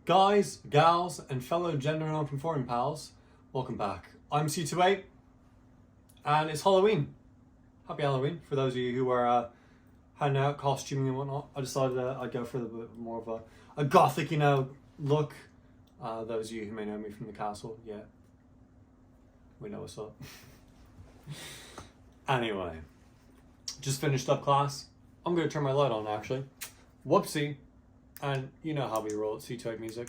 Guys, gals, and fellow gender non-conforming pals, welcome back. I'm C28, and it's Halloween. Happy Halloween for those of you who are hanging out, costuming and whatnot. I decided I'd go for a bit more of a gothic, look. Those of you who may know me from the castle, yeah, we know what's up. Anyway, just finished up class. I'm going to turn my light on, actually. Whoopsie. And you know how we roll at C28 Music.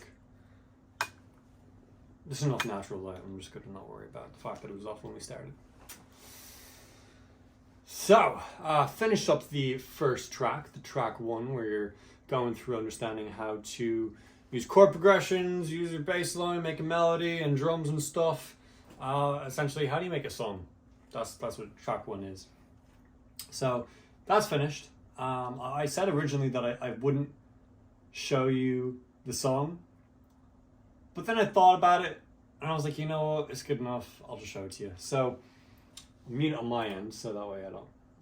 There's enough natural light. I'm just going to not worry about the fact that it was off when we started. So, finished up the first track, the track 1, where you're going through understanding how to use chord progressions, use your bass line, make a melody, and drums and stuff. Essentially, how do you make a song? That's what track 1 is. So, that's finished. I said originally that I wouldn't show you the song, but then I thought about it and I was like, you know what, it's good enough, I'll just show it to you. So I'll mute it on my end so that way it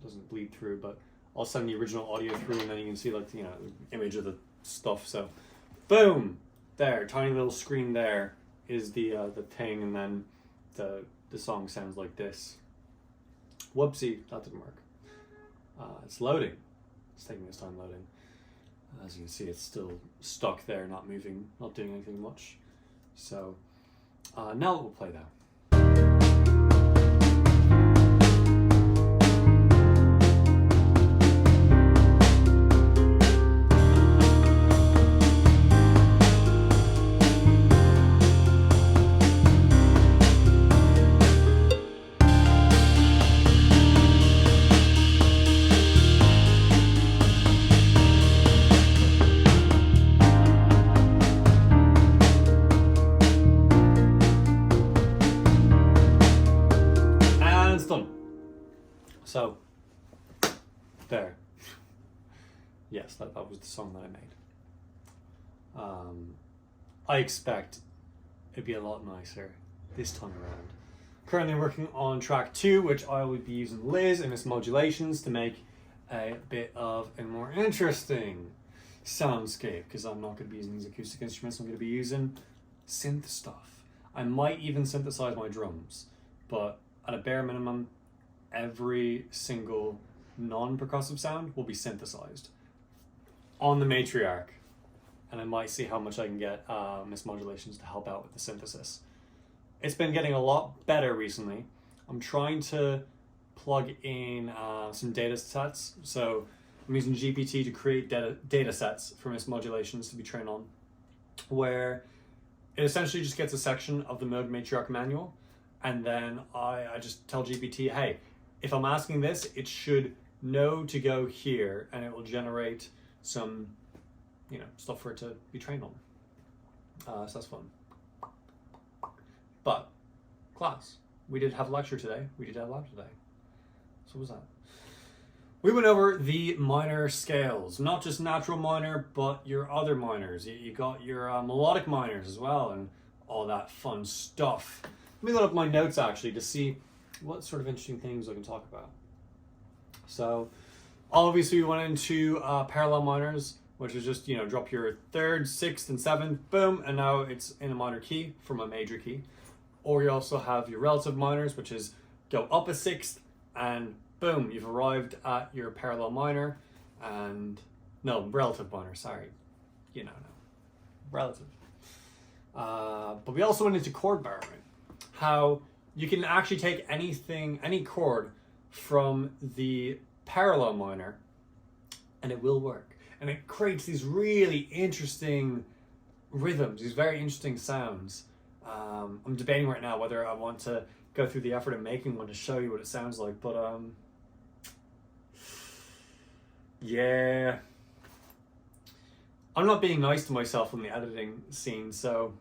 doesn't bleed through, but I'll send the original audio through and then you can see like the image of the stuff. So boom, there, tiny little screen there is the thing, and then the song sounds like this. Whoopsie, that didn't work. It's loading. It's taking its time loading. As you can see, it's still stuck there, not moving, not doing anything much. So now we'll play that. So, there. Yes, that was the song that I made. I expect it'd be a lot nicer this time around. Currently working on track 2, which I will be using Liz and its modulations to make a bit of a more interesting soundscape, because I'm not going to be using these acoustic instruments. I'm going to be using synth stuff. I might even synthesize my drums, but at a bare minimum, every single non-percussive sound will be synthesized on the matriarch, and I might see how much I can get Miss Modulations to help out with the synthesis. It's been getting a lot better recently. I'm trying to plug in some data sets, so I'm using GPT to create data sets for Miss Modulations to be trained on, where it essentially just gets a section of the Mode Matriarch manual, and then I just tell GPT, hey, if I'm asking this, it should know to go here, and it will generate some, stuff for it to be trained on. So that's fun. But class, we did have a lecture today. We did have a lab today. So what was that? We went over the minor scales, not just natural minor, but your other minors. You got your melodic minors as well, and all that fun stuff. Let me load up my notes actually to see what sort of interesting things I can talk about. So obviously we went into parallel minors, which is just, drop your 3rd, 6th, and 7th, boom, and now it's in a minor key from a major key. Or you also have your relative minors, which is go up a 6th, and boom, you've arrived at your parallel minor, and no, relative minor, sorry. No. Relative. But we also went into chord borrowing. How you can actually take any chord from the parallel minor, and it will work. And it creates these really interesting rhythms, these very interesting sounds. I'm debating right now whether I want to go through the effort of making one to show you what it sounds like, but yeah. I'm not being nice to myself in the editing scene, so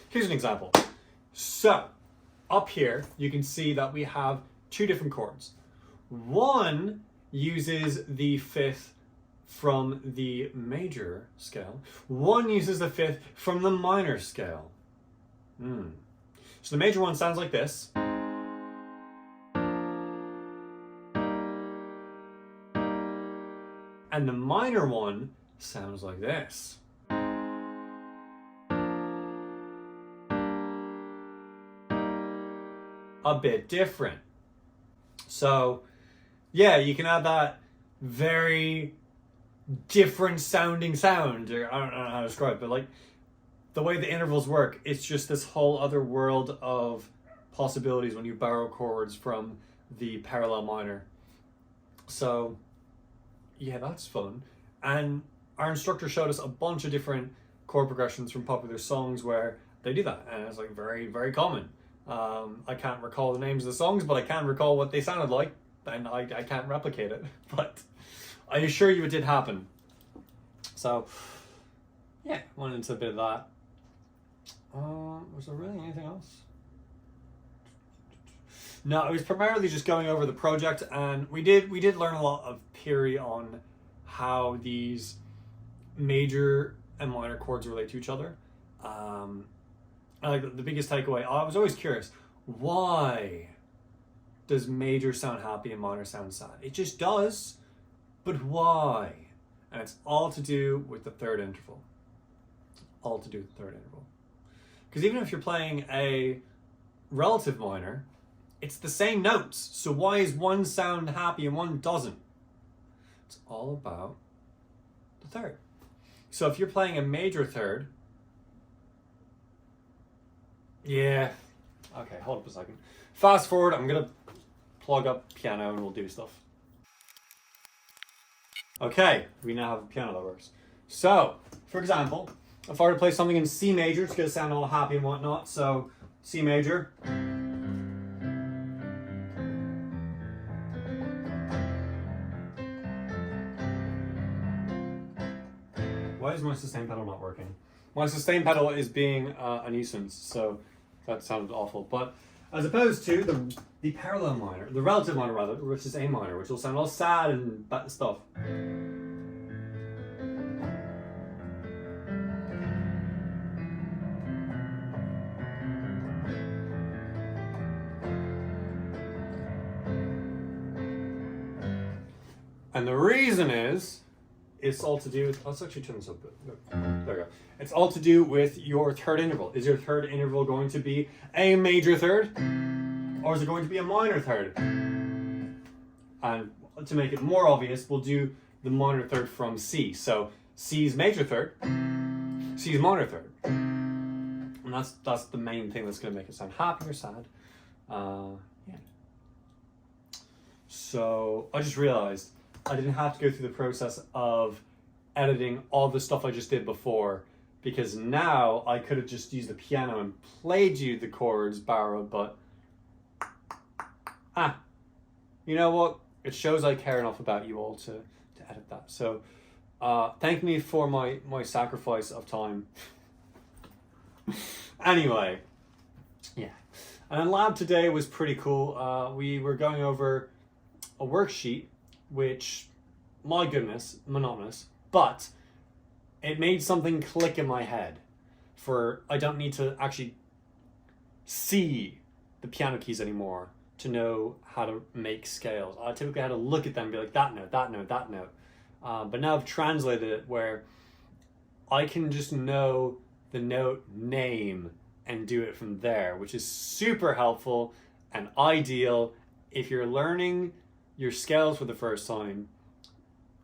here's an example. So, up here, you can see that we have 2 different chords. One uses the 5th from the major scale. One uses the 5th from the minor scale. So the major one sounds like this. And the minor one sounds like this. A bit different. So yeah, you can add that very different sounding sound, or I don't know how to describe it, but like the way the intervals work, it's just this whole other world of possibilities when you borrow chords from the parallel minor. So yeah, that's fun. And our instructor showed us a bunch of different chord progressions from popular songs where they do that, and it's like very, very common. I can't recall the names of the songs, but I can recall what they sounded like, and I can't replicate it, but I assure you it did happen. So yeah, went into a bit of that. Was there really anything else? No, it was primarily just going over the project, and we did learn a lot of theory on how these major and minor chords relate to each other. Like the biggest takeaway, I was always curious, why does major sound happy and minor sound sad? It just does, but why? And it's all to do with the third interval. All to do with the third interval. Because even if you're playing a relative minor, it's the same notes. So why is one sound happy and one doesn't? It's all about the third. So if you're playing a major third, yeah, okay, hold up a second. Fast forward, I'm gonna plug up piano and we'll do stuff. Okay, we now have a piano that works. So, for example, if I were to play something in C major, it's gonna sound all happy and whatnot. So, C major. Why is my sustain pedal not working? My sustain pedal is being a nuisance, so that sounded awful. But as opposed to the parallel minor, the relative minor rather, which is A minor, which will sound all sad and that stuff. And the reason is, it's all to do with, let's actually turn this up. There we go. It's all to do with your third interval. Is your third interval going to be a major third? Or is it going to be a minor third? And to make it more obvious, we'll do the minor third from C. So C's major third, C's minor third. And that's the main thing that's going to make it sound happy or sad. Yeah. So I just realized I didn't have to go through the process of editing all the stuff I just did before, because now I could have just used the piano and played you the chords borrowed, but you know what? It shows I care enough about you all to edit that. So thank me for my sacrifice of time. Anyway, yeah. And lab today was pretty cool. We were going over a worksheet, which, my goodness, monotonous, but it made something click in my head for I don't need to actually see the piano keys anymore to know how to make scales. I typically had to look at them and be like, that note, that note, that note. But now I've translated it where I can just know the note name and do it from there, which is super helpful and ideal. If you're learning your scales for the first time,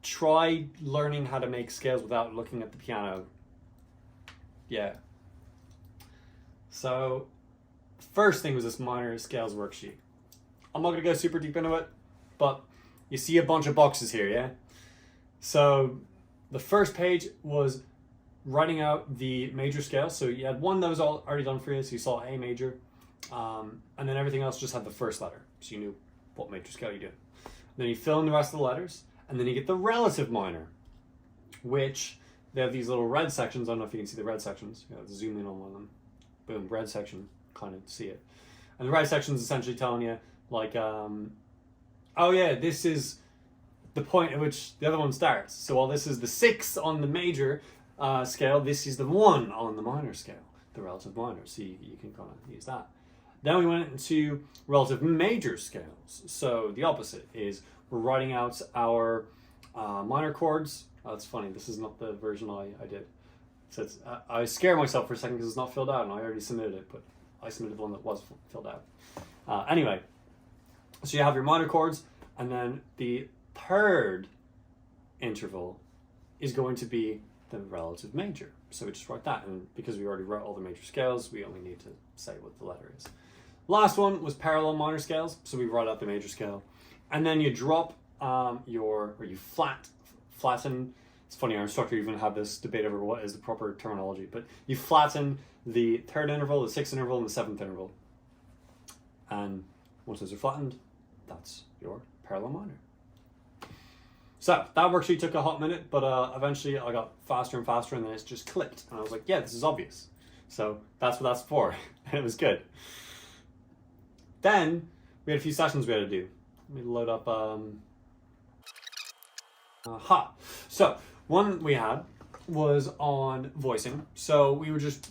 try learning how to make scales without looking at the piano. Yeah. So, first thing was this minor scales worksheet. I'm not going to go super deep into it, but you see a bunch of boxes here, yeah? So, the first page was writing out the major scales. So you had one that was already done for you, so you saw A major, and then everything else just had the first letter, so you knew what major scale you did. Then you fill in the rest of the letters, and then you get the relative minor, which they have these little red sections. I don't know if you can see the red sections. You know, zoom in on one of them. Boom, red section, kind of see it. And the red section is essentially telling you, like, oh yeah, this is the point at which the other one starts. So while this is the 6 on the major scale, this is the 1 on the minor scale, the relative minor. So you can kind of use that. Then we went into relative major scales. So the opposite is we're writing out our minor chords Oh, that's funny. This is not the version I did. So I scared myself for a second because it's not filled out, and I already submitted it, but I submitted the one that was filled out. Anyway, so you have your minor chords, and then the third interval is going to be the relative major. So we just write that, and because we already wrote all the major scales, we only need to say what the letter is. Last one was parallel minor scales, so we write out the major scale, and then you drop you flatten. It's funny, our instructor even had this debate over what is the proper terminology, but you flatten the third interval, the sixth interval, and the seventh interval. And once those are flattened, that's your parallel minor. So that worksheet took a hot minute, but eventually I got faster and faster, and then it just clicked. And I was like, yeah, this is obvious. So that's what that's for. And it was good. Then we had a few sessions we had to do. Let me load up. So one we had was on voicing. So we were just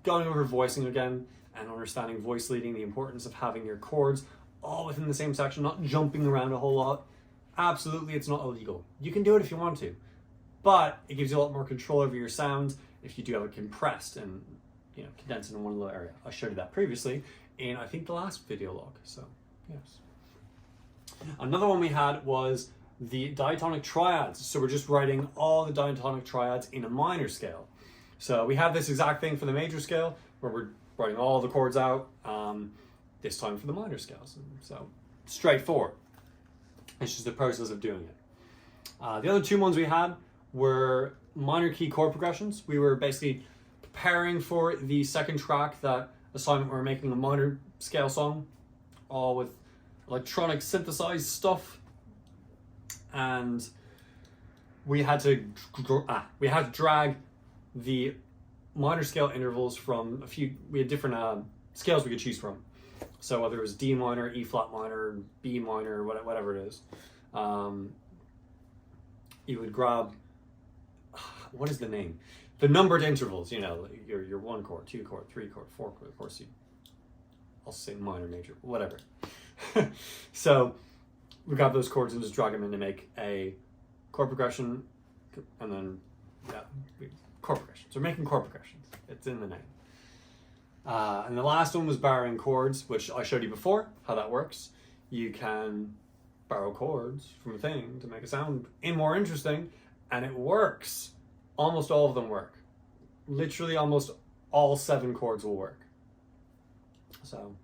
going over voicing again and understanding voice leading, the importance of having your chords all within the same section, not jumping around a whole lot. Absolutely, it's not illegal. You can do it if you want to, but it gives you a lot more control over your sound if you do have it compressed and condensed in one little area. I showed you that previously in, I think, the last video log. So yes. Another one we had was the diatonic triads. So we're just writing all the diatonic triads in a minor scale. So we have this exact thing for the major scale where we're writing all the chords out, this time for the minor scales. So straightforward. It's just the process of doing it. The other two ones we had were minor key chord progressions. We were basically preparing for the second track, that assignment where we're making a minor scale song, all with electronic synthesized stuff. And we had to drag the minor scale intervals from we had different scales we could choose from. So whether it was D minor, E flat minor, B minor, whatever it is, you would grab, what is the name? The numbered intervals, your 1 chord, 2 chord, 3 chord, 4 chord, of course I'll say minor, major, whatever. So we got those chords and just drag them in to make a chord progression, and then chord progressions. So we're making chord progressions. It's in the name. And the last one was borrowing chords, which I showed you before, how that works. You can borrow chords from a thing to make it sound more interesting, and it works. Almost all of them work. Literally almost all 7 chords will work. So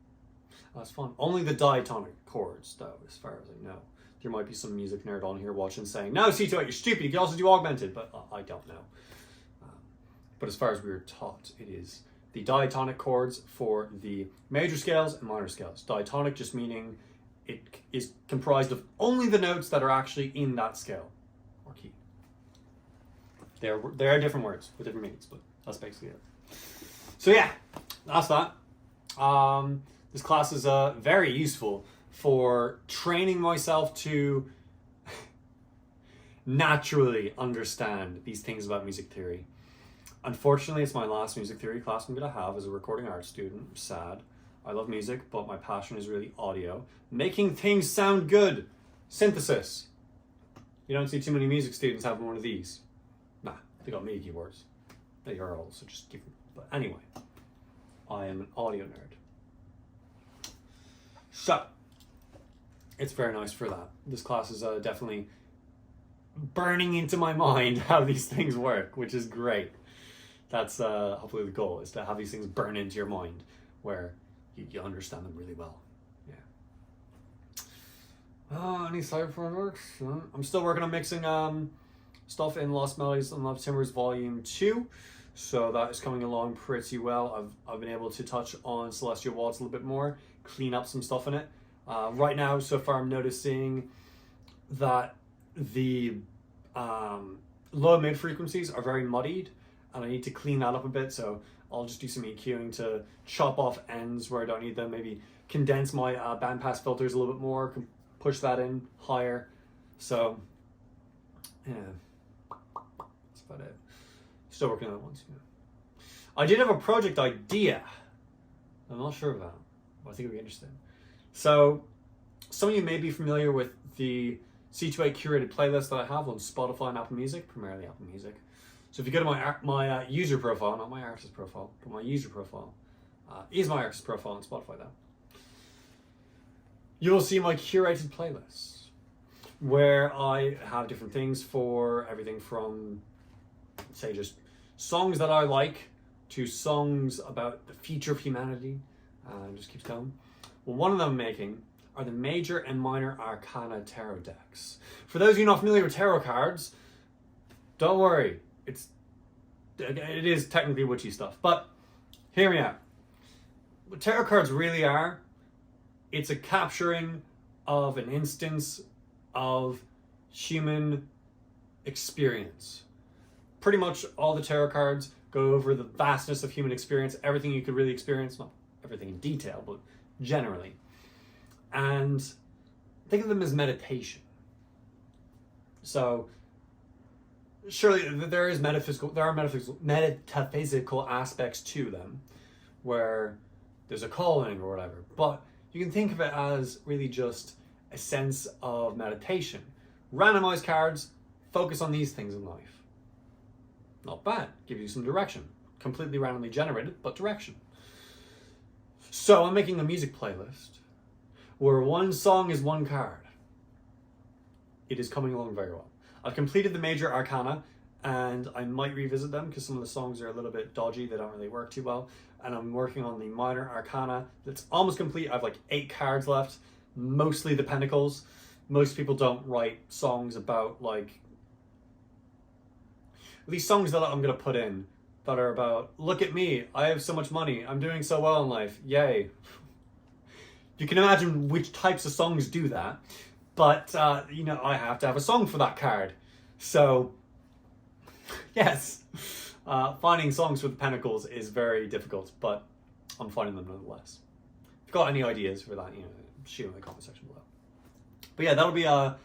that's fun. Only the diatonic chords, though, as far as I know. There might be some music nerd on here watching saying, no, C2, you're stupid, you can also do augmented, but I don't know. But as far as we were taught, it is the diatonic chords for the major scales and minor scales. Diatonic just meaning it is comprised of only the notes that are actually in that scale or key. There are different words with different meanings, but that's basically it. So yeah, that's that. This class is very useful for training myself to naturally understand these things about music theory. Unfortunately, it's my last music theory class I'm going to have as a recording arts student. I'm sad. I love music, but my passion is really audio. Making things sound good. Synthesis. You don't see too many music students having one of these. Nah, they got MIDI keyboards. They are all, so just give them. But anyway, I am an audio nerd. So, it's very nice for that. This class is definitely burning into my mind how these things work, which is great. That's hopefully the goal, is to have these things burn into your mind where you understand them really well. Yeah. Any side projects? I'm still working on mixing stuff in Lost Melodies and Love Timbers Volume 2. So that is coming along pretty well. I've been able to touch on Celestial Waltz a little bit more, clean up some stuff in it. Right now, so far, I'm noticing that the low mid frequencies are very muddied, and I need to clean that up a bit. So I'll just do some EQing to chop off ends where I don't need them. Maybe condense my bandpass filters a little bit more, push that in higher. So yeah, that's about it. Still working on that one. Yeah. I did have a project idea. I'm not sure about, but I think it'd be interesting. So some of you may be familiar with the C2A curated playlist that I have on Spotify and Apple Music, primarily Apple Music. So if you go to my user profile, not my artist profile, but my user profile, is my artist profile on Spotify though, you'll see my curated playlists where I have different things for everything from, say, just songs that I like to songs about the future of humanity, and just keeps going. Well, one of them I'm making are the major and minor arcana tarot decks. For those of you not familiar with tarot cards, don't worry, it is technically witchy stuff, but hear me out. What tarot cards really are, it's a capturing of an instance of human experience. Pretty much all the tarot cards go over the vastness of human experience, everything you could really experience, not everything in detail, but generally. And think of them as meditation. So surely there are metaphysical aspects to them where there's a calling or whatever, but you can think of it as really just a sense of meditation. Randomized cards focus on these things in life. Not bad, give you some direction. Completely randomly generated, but direction. So I'm making a music playlist where one song is one card. It is coming along very well. I've completed the major arcana, and I might revisit them because some of the songs are a little bit dodgy, they don't really work too well. And I'm working on the minor arcana that's almost complete. I have like 8 cards left, mostly the pentacles. Most people don't write songs about, like, these songs that I'm going to put in that are about, look at me, I have so much money, I'm doing so well in life, yay. You can imagine which types of songs do that, but you know, I have to have a song for that card. So yes, finding songs with pentacles is very difficult, but I'm finding them nonetheless. If you've got any ideas for that, you know, shoot in the comment section below. But yeah, that'll be a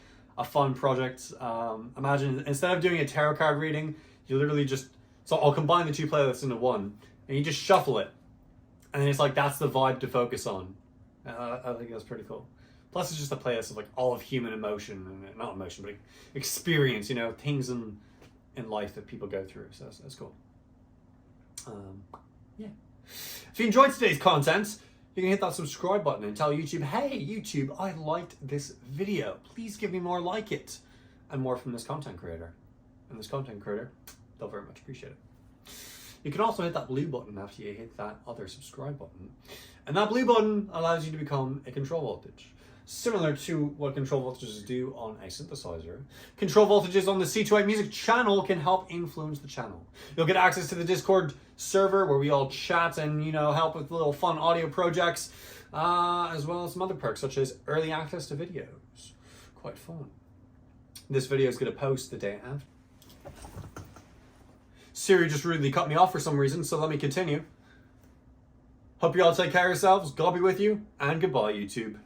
fun project. Imagine instead of doing a tarot card reading, you literally just, so I'll combine the 2 playlists into one, and you just shuffle it, and then it's like that's the vibe to focus on. I think that's pretty cool. Plus, it's just a playlist of like all of human emotion, and not emotion, but experience. You know, things in life that people go through. So that's cool. Yeah. If you enjoyed today's content, you can hit that subscribe button and tell YouTube, hey, YouTube, I liked this video. Please give me more like it, and more from this content creator. And this content creator, they'll very much appreciate it. You can also hit that blue button after you hit that other subscribe button. And that blue button allows you to become a control voltage. Similar to what control voltages do on a synthesizer, control voltages on the C2A music channel can help influence the channel. You'll get access to the Discord server where we all chat and, you know, help with little fun audio projects, as well as some other perks such as early access to videos. Quite fun. This video is going to post the day after. Siri just rudely cut me off for some reason, so let me continue. Hope you all take care of yourselves, God be with you, and goodbye, YouTube.